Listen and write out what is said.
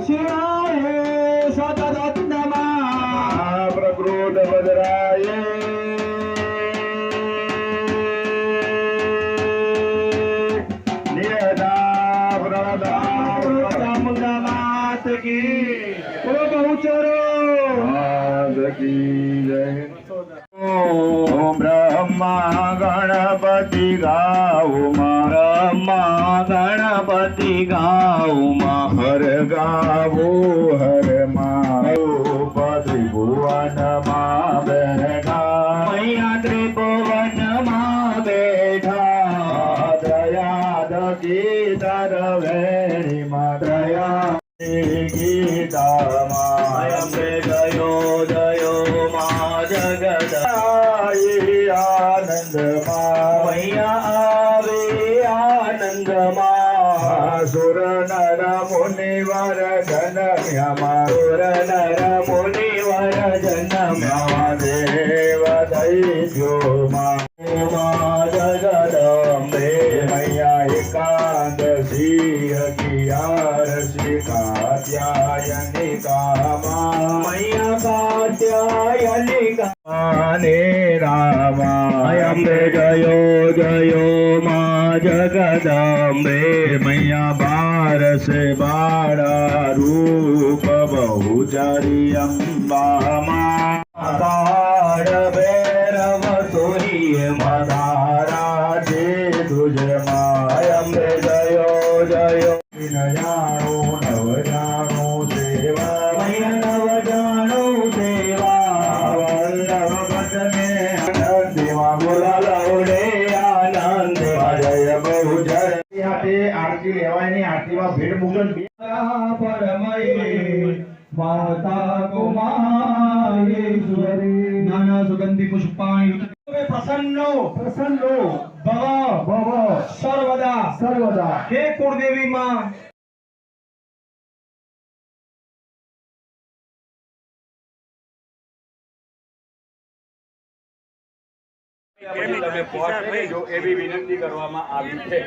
शिवाय सतत नमः प्रकृत भद्राय नियता प्रणता मात की बहुचरो की जय। ओम ब्रह्मा गणपति गाओ ब्रह्मा गणपति गाओ हर गावो हर पति भुवन माँ बैठा मैया त्रिभुवन माँ बैठा दयाद गीता वेणी माँ दया गीता मायम्बे जयो जयो माँ जगद आनंद माँ मैया आवे आनंद माँ सुर नर मुनिवर जनम्यमा सुर नर मुनिवर जनम्यमा देव दैत्यो माँ जगदम्बे मैया एकादशी अखियारसी कात्यायनिका मैया कात्यायनिका ने रामायम्बे जयो जयो माँ जगदम्बे मैया बार से बारा रूप बहुचरी अम्बा माँ भैरव तुरी मदारा जे तुझ मायम्बे जयो जयो न जानो नव जानो सेवा मैया नव जानो सेवा वल्लभ पद में आनंदमा बोला लौड़े आनंद जय बहुचर आरती लेवायनी आरती में भेड़ मुगल परमये माता कुमारेश्वरी नाना सुगंधि पुष्पाणि प्रसन्नो प्रसन्नो भव भव सर्वदा सर्वदा हे कुलदेवी मां जो एवी विनंती કરવામાં આવી છે।